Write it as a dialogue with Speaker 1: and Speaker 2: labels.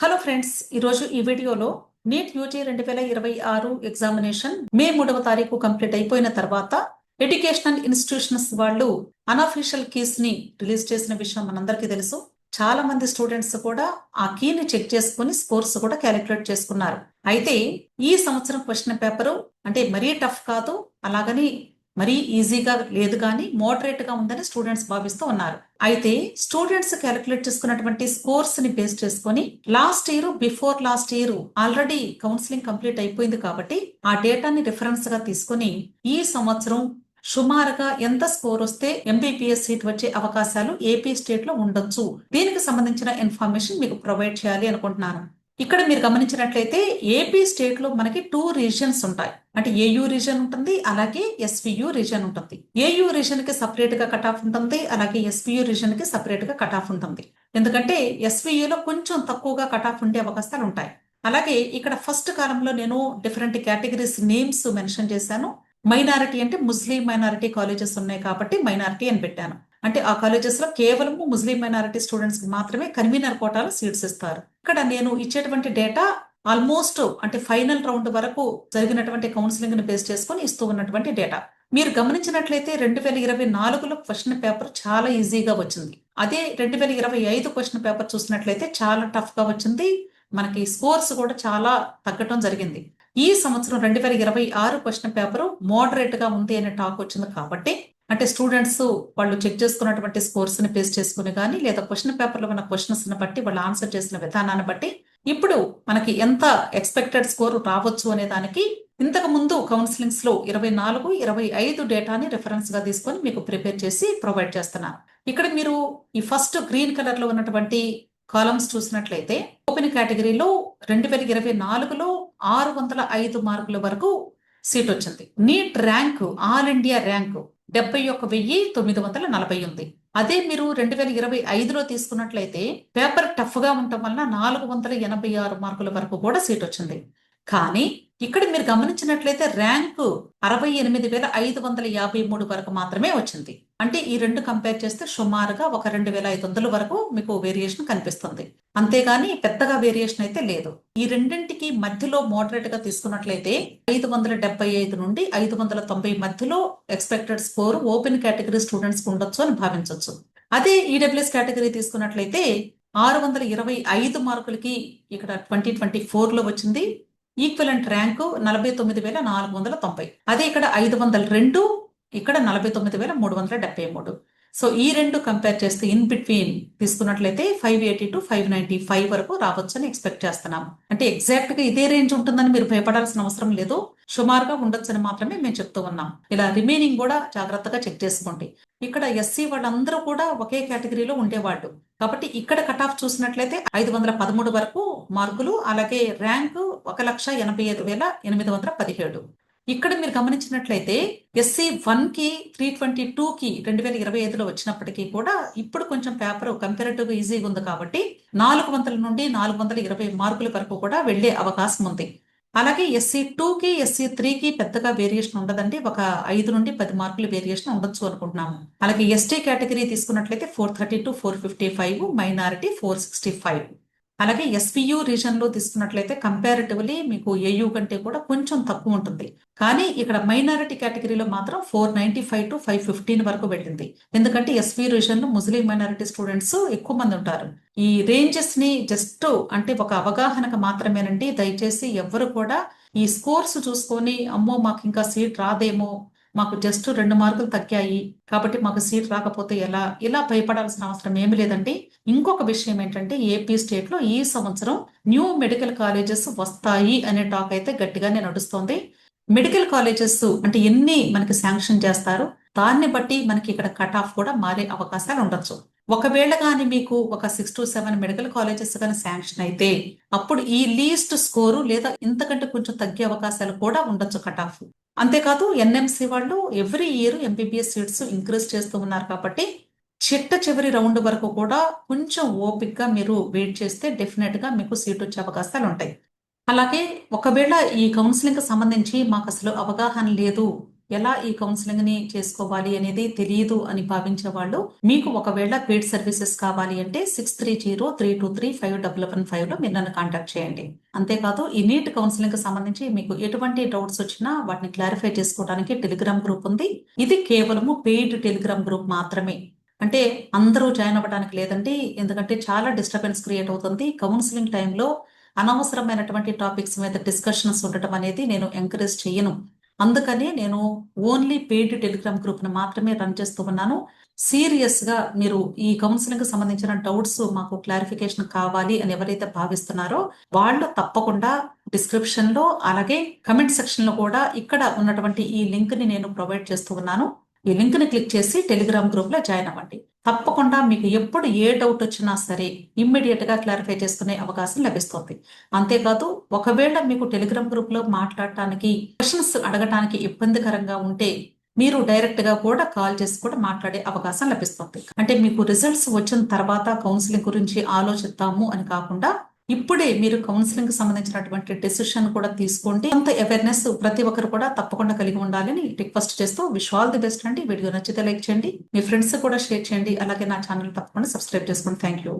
Speaker 1: Hello friends, ఈరోజు ఈ వీడియోలో నీట్ యూజీ 2026 ఎగ్జామినేషన్ మే 3వ తారీఖు కంప్లీట్ అయిపోయిన తర్వాత ఎడ్యుకేషనల్ ఇన్స్టిట్యూషన్స్ వాళ్ళు అన్అఫీషియల్ కీస్ ని రిలీజ్ చేసిన విషయం మనందరికీ తెలుసు. చాలా మంది స్టూడెంట్స్ కూడా ఆ కీని చెక్ చేసుకుని స్కోర్స్ కూడా క్యాలిక్యులేట్ చేసుకున్నారు. అయితే ఈ సంవత్సరం క్వశ్చన్ పేపరు అంటే మరీ టఫ్ కాదు, అలాగని మరీ ఈజీగా లేదు, కానీ మోడరేట్ గా ఉందని స్టూడెంట్స్ భావిస్తూ ఉన్నారు. అయితే స్టూడెంట్స్ క్యాలిక్యులేట్ చేసుకున్నటువంటి స్కోర్స్ ని బేస్ చేసుకుని last year before last year already counselling complete అయిపోయింది కాబట్టి ఆ డేటాని రిఫరెన్స్ గా తీసుకుని ఈ సంవత్సరం సుమారుగా ఎంత స్కోర్ వస్తే ఎంబీబీఎస్ సీట్ వచ్చే అవకాశాలు ఏపీ స్టేట్ లో ఉండొచ్చు, దీనికి సంబంధించిన ఇన్ఫర్మేషన్ మీకు ప్రొవైడ్ చేయాలి అనుకుంటున్నాను. ఇక్కడ మీరు గమనించినట్లయితే ఏపీ స్టేట్ లో మనకి 2 రీజియన్స్ ఉంటాయి. అంటే ఏయూ రీజన్ ఉంటుంది, అలాగే ఎస్వియు రీజన్ ఉంటుంది. ఏయూ రీజన్ కి సపరేట్ గా కట్ ఆఫ్ ఉంటుంది, అలాగే ఎస్వియు రీజన్ కి సపరేట్ గా కట్ ఆఫ్ ఉంటుంది. ఎందుకంటే ఎస్వియులో కొంచెం తక్కువగా కట్ ఆఫ్ ఉండే అవకాశాలు ఉంటాయి. అలాగే ఇక్కడ ఫస్ట్ కాలంలో నేను డిఫరెంట్ కేటగిరీస్ నేమ్స్ మెన్షన్ చేశాను. మైనారిటీ అంటే ముస్లిం మైనారిటీ కాలేజెస్ ఉన్నాయి కాబట్టి మైనారిటీ అని పెట్టాను. అంటే ఆ కాలేజెస్ లో కేవలం ముస్లిం మైనారిటీ స్టూడెంట్స్ కి మాత్రమే కన్వీనర్ కోటాలో సీట్స్ ఇస్తారు. ఇక్కడ నేను ఇచ్చేటువంటి డేటా ఆల్మోస్ట్ అంటే ఫైనల్ రౌండ్ వరకు జరిగినటువంటి కౌన్సిలింగ్ ని బేస్ చేసుకుని ఇస్తూ ఉన్నటువంటి డేటా. మీరు గమనించినట్లయితే 2024లో క్వశ్చన్ పేపర్ చాలా ఈజీగా వచ్చింది. అదే 2025 క్వశ్చన్ పేపర్ చూసినట్లయితే చాలా టఫ్ గా వచ్చింది. మనకి స్కోర్స్ కూడా చాలా తగ్గటం జరిగింది. ఈ సంవత్సరం 2026 క్వశ్చన్ పేపర్ మోడరేట్ గా ఉంది అనే టాక్ వచ్చింది కాబట్టి, అంటే స్టూడెంట్స్ వాళ్ళు చెక్ చేసుకున్నటువంటి స్కోర్స్ ని బేస్ చేసుకుని కానీ లేదా క్వశ్చన్ పేపర్ లో ఉన్న క్వశ్చన్స్ ని బట్టి వాళ్ళు ఆన్సర్ చేసిన విధానాన్ని బట్టి ఇప్పుడు మనకి ఎంత ఎక్స్పెక్టెడ్ స్కోర్ రావచ్చు అనే దానికి ఇంతకు ముందు కౌన్సిలింగ్స్ లో 24, 25 డేటాని రిఫరెన్స్ గా తీసుకొని మీకు ప్రిపేర్ చేసి ప్రొవైడ్ చేస్తున్నాను. ఇక్కడ మీరు ఈ ఫస్ట్ గ్రీన్ కలర్ లో ఉన్నటువంటి కాలమ్స్ చూసినట్లయితే ఓపెన్ కేటగిరీలో 2024లో 605 మార్కుల వరకు సీట్ వచ్చింది. NEET rank all India rank 71,940 ఉంది. అదే మీరు 2025లో తీసుకున్నట్లయితే పేపర్ టఫ్ గా ఉండటం వల్ల 486 మార్కుల వరకు కూడా సీట్ వచ్చింది. కానీ ఇక్కడ మీరు గమనించినట్లయితే ర్యాంకు 68,553 వరకు మాత్రమే వచ్చింది. అంటే ఈ రెండు కంపేర్ చేస్తే సుమారుగా ఒక 2,500 వరకు మీకు వేరియేషన్ కనిపిస్తుంది. అంతేగాని పెద్దగా వేరియేషన్ అయితే లేదు. ఈ రెండింటికి మధ్యలో మోడరేట్ గా తీసుకున్నట్లయితే 575 నుండి 590 మధ్యలో expected score open category students కు ఉండొచ్చు అని భావించవచ్చు. అదే ఈడబ్ల్యూఎస్ కేటగిరీ తీసుకున్నట్లయితే 625 మార్కులకి ఇక్కడ 2024లో వచ్చింది. Equivalent rank 49,490. అదే ఇక్కడ 502, ఇక్కడ 49,373. సో ఈ రెండు కంపేర్ చేస్తే ఇన్ బిట్వీన్ తీసుకున్నట్లయితే 580 to 595 వరకు రావచ్చు అని ఎక్స్పెక్ట్ చేస్తున్నాం. అంటే ఎగ్జాక్ట్ గా ఇదే రేంజ్ ఉంటుందని మీరు భయపడాల్సిన అవసరం లేదు, సుమారుగా ఉండొచ్చని మాత్రమే మేము చెప్తూ ఉన్నాం. ఇలా రిమైనింగ్ కూడా జాగ్రత్తగా చెక్ చేసుకోండి. ఇక్కడ ఎస్సీ వాళ్ళందరూ కూడా ఒకే కేటగిరీలో ఉండేవాళ్ళు కాబట్టి ఇక్కడ కట్ ఆఫ్ చూసినట్లయితే 513 వరకు మార్కులు, అలాగే ర్యాంకు 1,85,817. ఇక్కడ మీరు గమనించినట్లయితే ఎస్సీ 1 కి 322 కి 2025లో వచ్చినప్పటికీ కూడా ఇప్పుడు కొంచెం పేపర్ కంపారిటివ్ ఈజీగా ఉంది కాబట్టి 400 నుండి 420 మార్కుల వరకు కూడా వెళ్లే అవకాశం ఉంది. అలాగే ఎస్సీ 2 కి ఎస్సీ 3 కి పెద్దగా వేరియేషన్ ఉండదండి, ఒక 5 నుండి 10 మార్కుల వేరియేషన్ ఉండొచ్చు అనుకుంటున్నాము. అలాగే ఎస్టీ కేటగిరీ తీసుకున్నట్లయితే 430 to 455, మైనారిటీ 465. అలాగే ఎస్వియు రీజన్ లో తీసుకున్నట్లయితే కంపారిటివ్లీ మీకు ఏయూ కంటే కూడా కొంచెం తక్కువ ఉంటుంది. కానీ ఇక్కడ మైనారిటీ కేటగిరీలో మాత్రం 495 to 515 వరకు వెళ్ళింది. ఎందుకంటే ఎస్వి రీజన్ లో ముస్లిం మైనారిటీ స్టూడెంట్స్ ఎక్కువ మంది ఉంటారు. ఈ రేంజెస్ ని జస్ట్ అంటే ఒక అవగాహనకు మాత్రమేనండి. దయచేసి ఎవ్వరు కూడా ఈ స్కోర్స్ చూసుకొని అమ్మో మాకు ఇంకా సీట్ రాదేమో, మాకు జస్ట్ 2 మార్కులు తగ్గాయి కాబట్టి మాకు సీట్ రాకపోతే ఎలా, ఇలా భయపడాల్సిన అవసరం ఏమి లేదండి. ఇంకొక విషయం ఏంటంటే ఏపీ స్టేట్ లో ఈ సంవత్సరం న్యూ మెడికల్ కాలేజెస్ వస్తాయి అనే టాక్ అయితే గట్టిగానే నడుస్తోంది. మెడికల్ కాలేజెస్ అంటే ఎన్ని మనకి శాంక్షన్ చేస్తారు దాన్ని బట్టి మనకి ఇక్కడ కట్ ఆఫ్ కూడా మారే అవకాశాలు ఉండొచ్చు. ఒకవేళ కానీ మీకు ఒక 6 to 7 మెడికల్ కాలేజెస్ కానీ శాంక్షన్ అయితే అప్పుడు ఈ లీస్ట్ స్కోరు లేదా ఇంతకంటే కొంచెం తగ్గే అవకాశాలు కూడా ఉండొచ్చు కట్ ఆఫ్. అంతేకాదు ఎన్ఎంసి వాళ్ళు every year MBBS seats increase చేస్తూ ఉన్నారు కాబట్టి చిట్ట చివరి రౌండ్ వరకు కూడా కొంచెం ఓపిక్ గా మీరు వెయిట్ చేస్తే డెఫినెట్ గా మీకు సీట్ వచ్చే అవకాశాలు ఉంటాయి. అలాగే ఒకవేళ ఈ కౌన్సిలింగ్ కి సంబంధించి మాకు అసలు అవగాహన లేదు, ఎలా ఈ కౌన్సిలింగ్ ని చేసుకోవాలి అనేది తెలియదు అని భావించే వాళ్ళు మీకు ఒకవేళ పెయిడ్ సర్వీసెస్ కావాలి అంటే 6303235515 లో మీరు నన్ను కాంటాక్ట్ చేయండి. అంతేకాదు ఈ నీట్ కౌన్సిలింగ్ కి సంబంధించి మీకు ఎటువంటి డౌట్స్ వచ్చినా వాటిని క్లారిఫై చేసుకోవడానికి టెలిగ్రామ్ గ్రూప్ ఉంది. ఇది కేవలము పెయిడ్ టెలిగ్రామ్ గ్రూప్ మాత్రమే. అంటే అందరూ జాయిన్ అవ్వడానికి లేదండి, ఎందుకంటే చాలా డిస్టర్బెన్స్ క్రియేట్ అవుతుంది. కౌన్సిలింగ్ టైంలో అనవసరమైనటువంటి టాపిక్స్ మీద డిస్కషన్స్ ఉండటం అనేది నేను ఎంకరేజ్ చేయను. అందుకని నేను ఓన్లీ పెయిడ్ టెలిగ్రామ్ గ్రూప్ ను మాత్రమే రన్ చేస్తూ ఉన్నాను. సీరియస్ గా మీరు ఈ కౌన్సిలింగ్ కి సంబంధించిన డౌట్స్ మాకు క్లారిఫికేషన్ కావాలి అని ఎవరైతే భావిస్తున్నారో వాళ్ళు తప్పకుండా డిస్క్రిప్షన్ లో అలాగే కమెంట్ సెక్షన్ లో కూడా ఇక్కడ ఉన్నటువంటి ఈ లింక్ ని నేను ప్రొవైడ్ చేస్తూ ఉన్నాను. ఈ లింక్ ని క్లిక్ చేసి టెలిగ్రామ్ గ్రూప్ లో జాయిన్ అవ్వండి. తప్పకుండా మీకు ఎప్పుడు ఏ డౌట్ వచ్చినా సరే ఇమ్మీడియట్ గా క్లారిఫై చేసుకునే అవకాశం లభిస్తుంది. అంతేకాదు ఒకవేళ మీకు టెలిగ్రామ్ గ్రూప్ లో మాట్లాడటానికి క్వశ్చన్స్ అడగటానికి ఇబ్బందికరంగా ఉంటే మీరు డైరెక్ట్ గా కూడా కాల్ చేసి కూడా మాట్లాడే అవకాశం లభిస్తుంది. అంటే మీకు రిజల్ట్స్ వచ్చిన తర్వాత కౌన్సిలింగ్ గురించి ఆలోచిద్దాము అని కాకుండా ఇప్పుడే మీరు కౌన్సిలింగ్ కి సంబంధించినటువంటి డెసిషన్ కూడా తీసుకోండి. కొంత అవేర్నెస్ ప్రతి ఒక్కరు కూడా తప్పకుండా కలిగి ఉండాలని రిక్వెస్ట్ చేస్తూ విష్ ఆల్ ది బెస్ట్ అండి. వీడియో నచ్చితే లైక్ చేయండి, మీ ఫ్రెండ్స్ కూడా షేర్ చేయండి, అలాగే నా ఛానల్ తప్పకుండా సబ్స్క్రైబ్ చేసుకోండి. Thank you.